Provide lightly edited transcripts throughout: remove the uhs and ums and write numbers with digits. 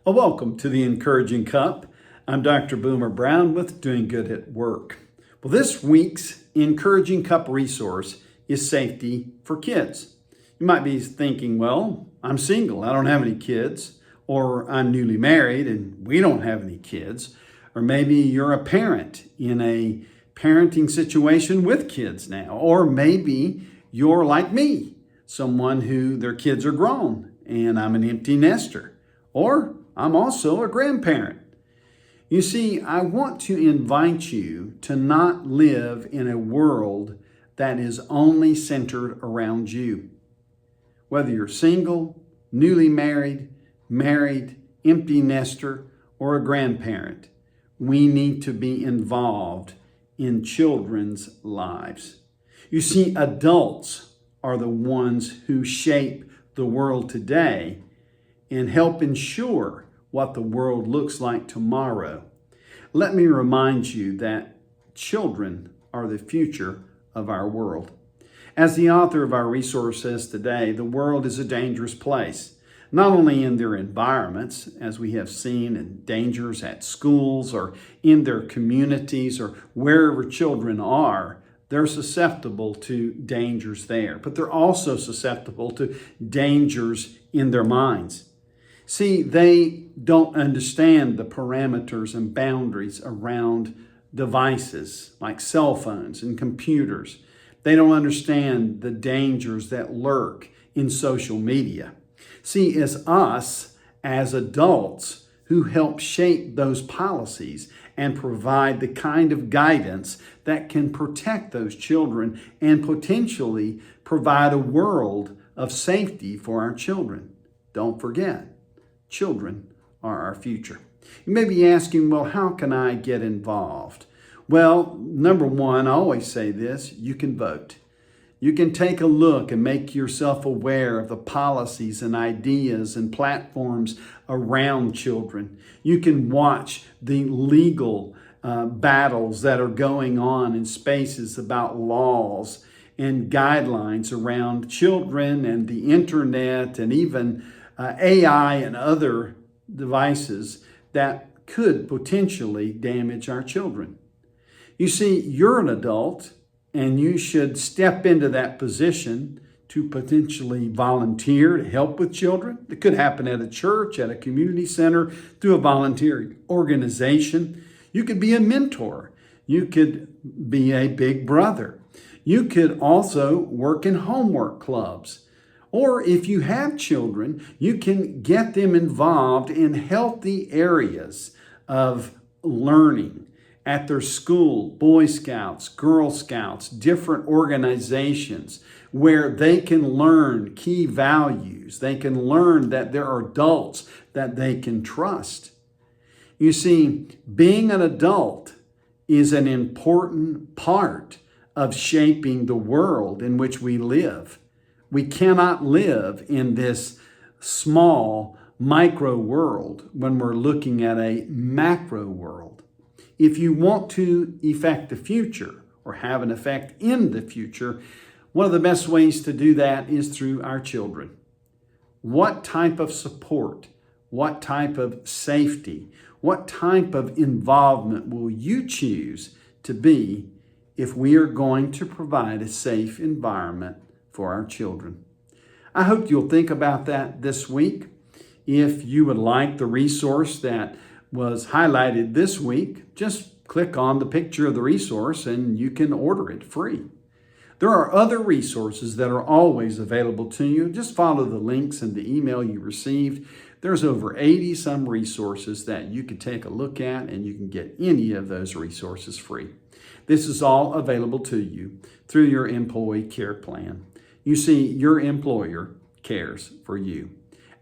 Well, welcome to the Encouraging Cup. I'm Dr. Boomer Brown with Doing Good at Work. Well, this week's Encouraging Cup resource is safety for kids. You might be thinking, well, I'm single, I don't have any kids, or I'm newly married and we don't have any kids, or maybe you're a parent in a parenting situation with kids now, or maybe you're like me, someone who their kids are grown and I'm an empty nester, or I'm also a grandparent. You see, I want to invite you to not live in a world that is only centered around you. Whether you're single, newly married, empty nester, or a grandparent, we need to be involved in children's lives. You see, adults are the ones who shape the world today and help ensure what the world looks like tomorrow. Let me remind you that children are the future of our world. As the author of our resource says today, the world is a dangerous place, not only in their environments, as we have seen, in dangers at schools or in their communities or wherever children are. They're susceptible to dangers there, but they're also susceptible to dangers in their minds. See, they don't understand the parameters and boundaries around devices like cell phones and computers. They don't understand the dangers that lurk in social media. See, as adults who help shape those policies and provide the kind of guidance that can protect those children and potentially provide a world of safety for our children. Don't forget, children are our future. You may be asking, well, how can I get involved? Well, number one, I always say this, you can vote. You can take a look and make yourself aware of the policies and ideas and platforms around children. You can watch the legal battles that are going on in spaces about laws and guidelines around children and the internet and even AI and other devices that could potentially damage our children. You see, you're an adult and you should step into that position to potentially volunteer to help with children. It could happen at a church, at a community center, through a volunteer organization. You could be a mentor. You could be a big brother. You could also work in homework clubs. Or if you have children, you can get them involved in healthy areas of learning at their school, Boy Scouts, Girl Scouts, different organizations where they can learn key values. They can learn that there are adults that they can trust. You see, being an adult is an important part of shaping the world in which we live. We cannot live in this small micro world when we're looking at a macro world. If you want to affect the future or have an effect in the future, one of the best ways to do that is through our children. What type of support, what type of safety, what type of involvement will you choose to be if we are going to provide a safe environment for our children? I hope you'll think about that this week. If you would like the resource that was highlighted this week, just click on the picture of the resource and you can order it free. There are other resources that are always available to you. Just follow the links in the email you received. There's over 80 some resources that you can take a look at, and you can get any of those resources free. This is all available to you through your employee care plan. You see, your employer cares for you,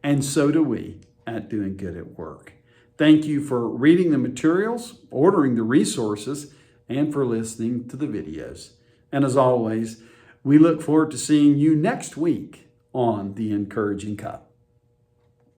and so do we at Doing Good at Work. Thank you for reading the materials, ordering the resources, and for listening to the videos. And as always, we look forward to seeing you next week on the Encouraging Cup.